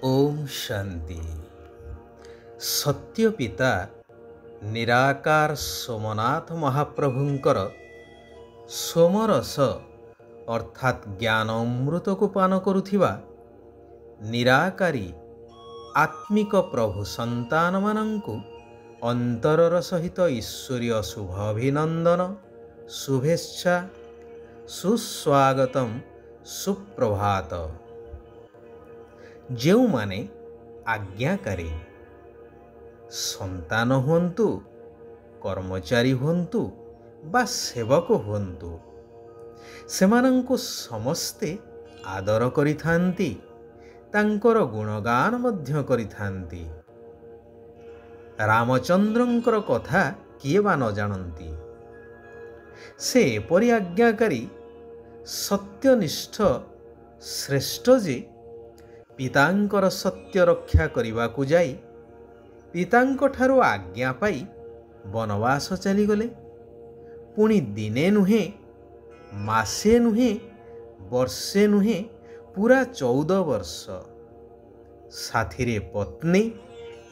ओम शांति। सत्य पिता निराकार सोमनाथ महाप्रभुंकर सोमरस अर्थात ज्ञान अमृत को पान करुथिबा निराकारी आत्मिक प्रभु संतान मानंकु अंतरर सहित ईश्वरीय शुभ अभिनंदन शुभेच्छा सुस्वागतम सुप्रभात। जो माने आज्ञाकारी संतान हुंतु कर्मचारी हुंतु बा सेवक हुंतु सेमानंकु समस्ते आदर करिथांती तांकर गुणगान मध्य करिथांती। रामचंद्रंकर कथा किए बा न जानती। से एपरि आज्ञाकारी सत्यनिष्ठ श्रेष्ठ जे पितांकर सत्य रक्षा करिबाकु जाई पितांक ठारू आज्ञा पाई वनवास चली गले। पुणी दिने नुहे मासे नुहे वर्षे नुहे पूरा 14 वर्ष साथीरे पत्नी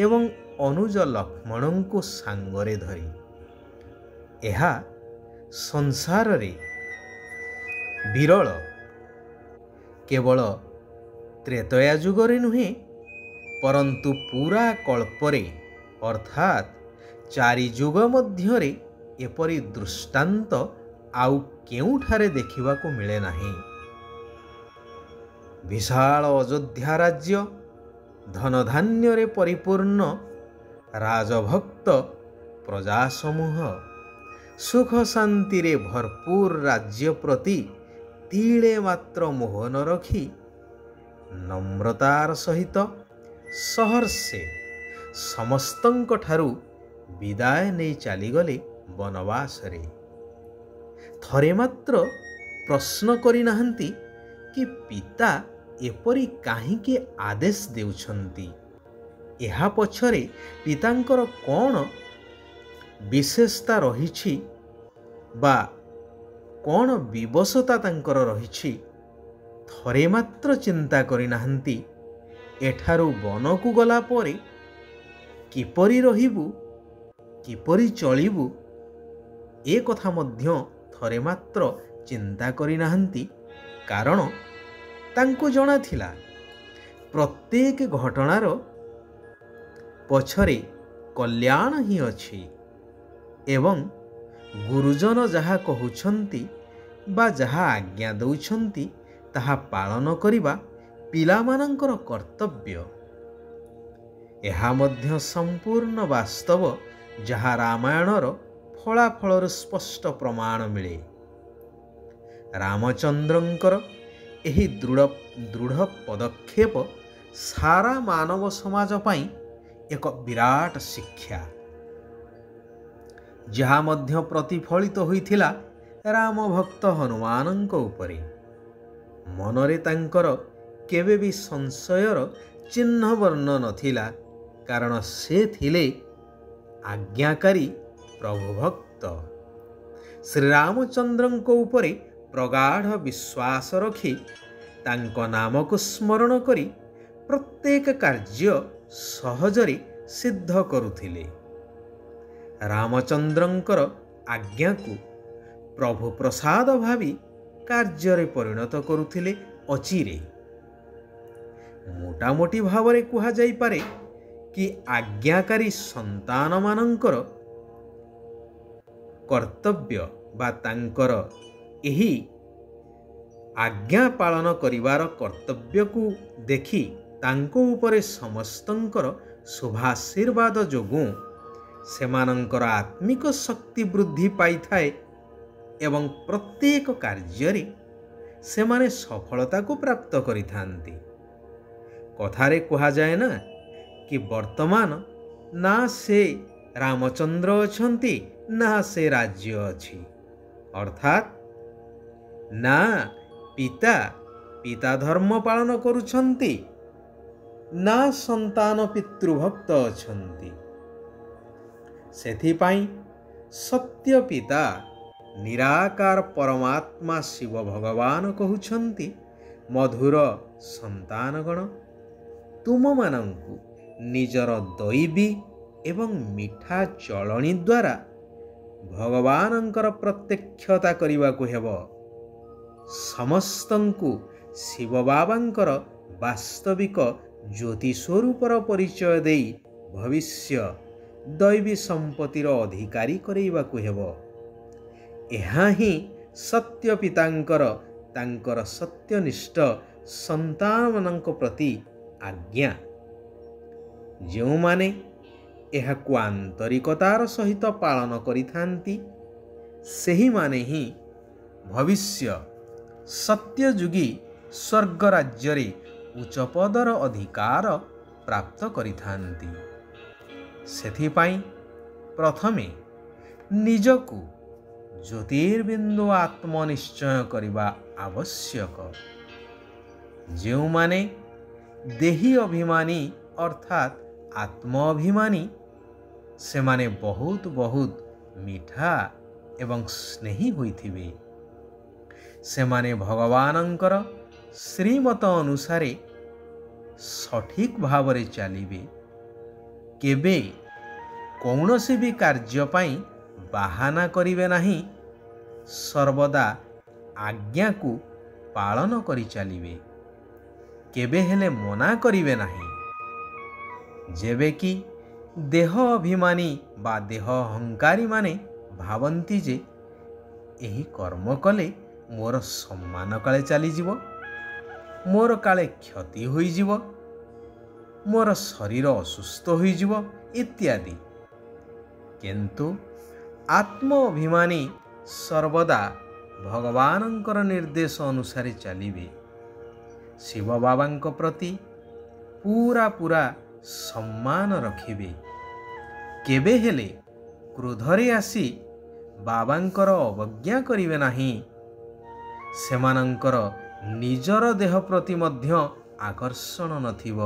एवं अनुज लक्ष्मण को सांगरे धरी एहा संसार रे विरल। केवल त्रेतया युगरे नुहे परंतु पूरा कल्परे अर्थात 4 युग मध्यरे एपरि दृष्टांत आउ केउठारे देखिबाकु मिले नाही। विशाल अयोध्या राज्य धनधान्य रे परिपूर्ण राजभक्त प्रजा समूह सुख शांति रे भरपूर राज्य प्रति तीले मात्र मोह न रखी नम्रतार सहित सहर्षे समस्तंक ठारू विदाय नहीं चलीगले वनवास रे। थरे मात्र प्रश्न करि नाहंती कि पिता एपरि काहींके आदेश देउछंती। एहा पछरे पितांकर कौन विशेषता रहिछि बा कौन विवशता तांकर रहिछि थरे मात्र चिंता करि नाहंती। एठारू वन को गला परे किपरि रहिबु किपरि चलिबु ए कथा मध्य थरे मात्र चिंता करि नाहंती। कारण तांको जणा थिला प्रत्येक घटनार पछरे कल्याण ही अछि एवं गुरुजन जहा कहउछंती बा जहा आज्ञा दउछंती ताहा पालन करिबा पिलामानंकर कर्तव्य। एहा मध्य संपूर्ण वास्तव जहा रामायणर फलाफलर स्पष्ट प्रमाण मिले। रामचंद्रंकर एही दृढ़ पदक्षेप सारा मानव समाज पाई एक विराट शिक्षा जहा मध्य प्रतिफलित होइथिला राम भक्त हनुमानंक उपरे। मनरे तांकर केबे भी संशयर चिन्ह वर्ण नथिला कारण से थिले आज्ञाकारी प्रभु भक्त। श्री रामचंद्रंक उपरे प्रगाढ़ विश्वास रखी तांको नाम को स्मरण करी प्रत्येक कार्य सहजरे सिद्ध करुथिले। रामचंद्रंकर आज्ञा को प्रभु प्रसाद भावी कार्य परिणत करुथिले अचिरे। मोटामोटी भावरे कुहा जाई पारे कि आज्ञाकारी संतान मानंकर कर्तव्य बा तांकर एही आज्ञा पालन करिवार कर्तव्य को देखी तांको उपरे समस्तंकर शुभाशीर्वाद जोगु सेमानंकर आत्मिक शक्ति वृद्धि पाई थाए एवं प्रत्येक कार्य सेमाने सफलता को प्राप्त करिथांती। कथारे कहा जाए ना कि वर्तमान ना से रामचंद्र अछंती ना से राज्य अछि अर्थात ना पिता धर्म पालन करुछंती ना संतान पितृभक्त अछंती। सेथिपाई सत्य पिता निराकार परमात्मा शिव भगवान कहउछंती मधुर संतानगण ତୁମମାନଙ୍କୁ ନିଜର ଦୈବୀ ଏବଂ ମିଠା ଚଳଣି ଦ୍ୱାରା ଭଗବାନଙ୍କର ପ୍ରତ୍ୟକ୍ଷତା କରିବାକୁ ହେବ। ସମସ୍ତଙ୍କୁ ଶିବ ବାବାଙ୍କର ବାସ୍ତବିକ ଜ୍ୟୋତି ସ୍ୱରୂପର ପରିଚୟ ଦେଇ ଭବିଷ୍ୟ ଦୈବୀ ସମ୍ପତ୍ତିର ଅଧିକାରୀ କରାଇବାକୁ ହେବ। ଏହା ହିଁ ସତ୍ୟ ପିତାଙ୍କର ତାଙ୍କର ସତ୍ୟନିଷ୍ଠ ସନ୍ତାନମାନଙ୍କ ପ୍ରତି ଆଜ୍ଞା। ଯେଉଁମାନେ ଏହାକୁ ଆନ୍ତରିକତାର ସହିତ ପାଳନ କରିଥାନ୍ତି ସେହିମାନେ ହିଁ ଭବିଷ୍ୟ ସତ୍ୟଯୁଗୀ ସ୍ୱର୍ଗ ରାଜ୍ୟରେ ଉଚ୍ଚ ପଦର ଅଧିକାର ପ୍ରାପ୍ତ କରିଥାନ୍ତି। ସେଥିପାଇଁ ପ୍ରଥମେ ନିଜକୁ ଜ୍ୟୋତିର୍ବିନ୍ଦୁ ଆତ୍ମନିଶ୍ଚୟ କରିବା ଆବଶ୍ୟକ। ଯେଉଁମାନେ ଦେହୀ ଅଭିମାନୀ ଅର୍ଥାତ୍ ଆତ୍ମ ଅଭିମାନୀ ସେମାନେ ବହୁତ ମିଠା ଏବଂ ସ୍ନେହୀ ହୋଇଥିବେ। ସେମାନେ ଭଗବାନଙ୍କର ଶ୍ରୀମତ ଅନୁସାରେ ସଠିକ୍ ଭାବରେ ଚାଲିବେ। କେବେ କୌଣସି ବି କାର୍ଯ୍ୟ ପାଇଁ ବାହାନା କରିବେ ନାହିଁ। ସର୍ବଦା ଆଜ୍ଞାକୁ ପାଳନ କରି ଚାଲିବେ। କେବେ ହେଲେ ମନା କରିବେ ନାହିଁ। ଯେବେ କି ଦେହ ଅଭିମାନୀ ବା ଦେହ ଅହଙ୍କାରୀମାନେ ଭାବନ୍ତି ଯେ ଏହି କର୍ମ କଲେ ମୋର ସମ୍ମାନ କାଳେ ଚାଲିଯିବ, ମୋର କାଳେ କ୍ଷତି ହୋଇଯିବ, ମୋର ଶରୀର ଅସୁସ୍ଥ ହୋଇଯିବ ଇତ୍ୟାଦି। କିନ୍ତୁ ଆତ୍ମ ଅଭିମାନୀ ସର୍ବଦା ଭଗବାନଙ୍କର ନିର୍ଦ୍ଦେଶ ଅନୁସାରେ ଚାଲିବେ। ଶିବ ବାବାଙ୍କ ପ୍ରତି ପୁରା ସମ୍ମାନ ରଖିବେ। କେବେ ହେଲେ କ୍ରୋଧରେ ଆସି ବାବାଙ୍କର ଅବଜ୍ଞା କରିବେ ନାହିଁ। ସେମାନଙ୍କର ନିଜର ଦେହ ପ୍ରତି ମଧ୍ୟ ଆକର୍ଷଣ ନଥିବ।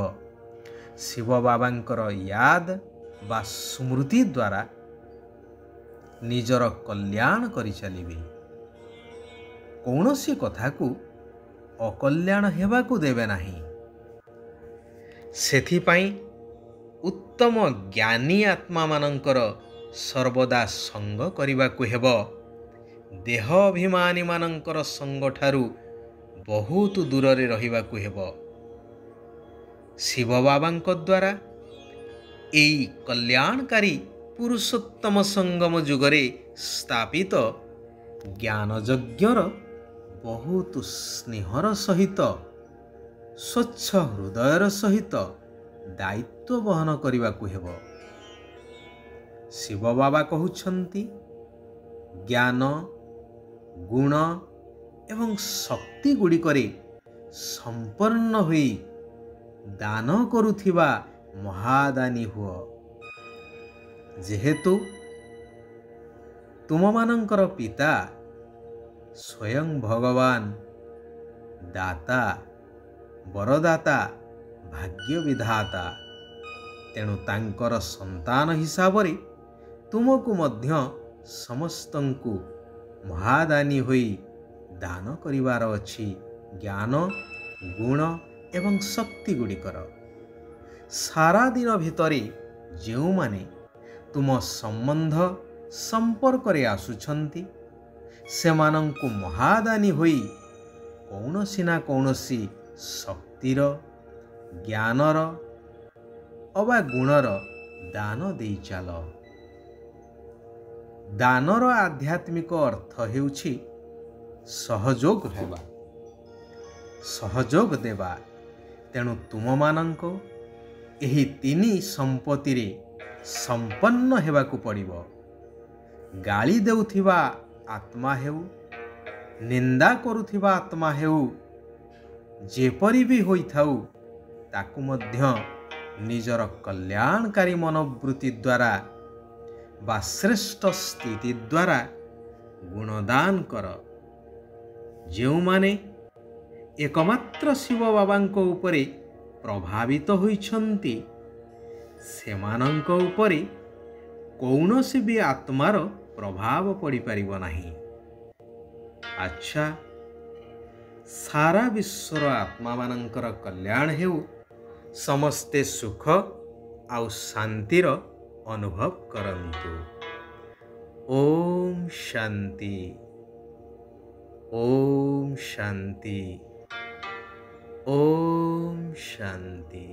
ଶିବ ବାବାଙ୍କର ୟାଦ ବା ସ୍ମୃତି ଦ୍ୱାରା ନିଜର କଲ୍ୟାଣ କରିଚାଲିବେ। କୌଣସି କଥାକୁ ଅକଲ୍ୟାଣ ହେବାକୁ ଦେବେ ନାହିଁ। ସେଥିପାଇଁ ଉତ୍ତମ ଜ୍ଞାନୀ ଆତ୍ମାମାନଙ୍କର ସର୍ବଦା ସଙ୍ଗ କରିବାକୁ ହେବ। ଦେହ ଅଭିମାନୀମାନଙ୍କର ସଙ୍ଗଠାରୁ ବହୁତ ଦୂରରେ ରହିବାକୁ ହେବ। ଶିବ ବାବାଙ୍କ ଦ୍ୱାରା ଏହି କଲ୍ୟାଣକାରୀ ପୁରୁଷୋତ୍ତମ ସଙ୍ଗମ ଯୁଗରେ ସ୍ଥାପିତ ଜ୍ଞାନଯଜ୍ଞର ବହୁତ ସ୍ନେହର ସହିତ ସ୍ୱଚ୍ଛ ହୃଦୟର ସହିତ ଦାୟିତ୍ୱ ବହନ କରିବାକୁ ହେବ। ଶିବ ବାବା କହୁଛନ୍ତି, ଜ୍ଞାନ, ଗୁଣ ଏବଂ ଶକ୍ତି ଗୁଡ଼ିକରେ ସମ୍ପନ୍ନ ହୋଇ ଦାନ କରୁଥିବା ମହାଦାନୀ ହୁଅ। ଯେହେତୁ ତୁମମାନଙ୍କର ପିତା ସ୍ୱୟଂ ଭଗବାନ ଦାତା, ବରଦାତା, ଭାଗ୍ୟ ବିଧାତା, ତେଣୁ ତାଙ୍କର ସନ୍ତାନ ହିସାବରେ ତୁମକୁ ମଧ୍ୟ ସମସ୍ତଙ୍କୁ ମହାଦାନୀ ହୋଇ ଦାନ କରିବାର ଅଛି। ଜ୍ଞାନ, ଗୁଣ ଏବଂ ଶକ୍ତି ଗୁଡ଼ିକର ସାରା ଦିନ ଭିତରେ ଯେଉଁମାନେ ତୁମ ସମ୍ବନ୍ଧ ସମ୍ପର୍କରେ ଆସୁଛନ୍ତି ସେମାନଙ୍କୁ ମହାଦାନୀ ହୋଇ କୌଣସି ନା କୌଣସି ଶକ୍ତିର, ଜ୍ଞାନର ଅବା ଗୁଣର ଦାନ ଦେଇ ଚାଲ। ଦାନର ଆଧ୍ୟାତ୍ମିକ ଅର୍ଥ ହେଉଛି ସହଯୋଗ ହେବା, ସହଯୋଗ ଦେବା। ତେଣୁ ତୁମମାନଙ୍କୁ ଏହି ତିନି ସମ୍ପତ୍ତିରେ ସମ୍ପନ୍ନ ହେବାକୁ ପଡ଼ିବ। ଗାଳି ଦେଉଥିବା ଆତ୍ମା ହେଉ, ନିନ୍ଦା କରୁଥିବା ଆତ୍ମା ହେଉ, ଯେପରି ବି ହୋଇଥାଉ ତାକୁ ମଧ୍ୟ ନିଜର କଲ୍ୟାଣକାରୀ ମନୋବୃତ୍ତି ଦ୍ୱାରା ବା ଶ୍ରେଷ୍ଠ ସ୍ଥିତି ଦ୍ୱାରା ଗୁଣଦାନ କର। ଯେଉଁମାନେ ଏକମାତ୍ର ଶିବ ବାବାଙ୍କ ଉପରେ ପ୍ରଭାବିତ ହୋଇଛନ୍ତି ସେମାନଙ୍କ ଉପରେ କୌଣସି ବି ଆତ୍ମାର ପ୍ରଭାବ ପଡ଼ିପାରିବ ନାହିଁ। ଆଚ୍ଛା, ସାରା ବିଶ୍ୱର ଆତ୍ମାମାନଙ୍କର କଲ୍ୟାଣ ହେଉ ସମସ୍ତେ ସୁଖ ଆଉ ଶାନ୍ତିର ଅନୁଭବ କରନ୍ତୁ। ଓମ୍ ଶାନ୍ତି, ଓମ୍ ଶାନ୍ତି, ଓମ୍ ଶାନ୍ତି।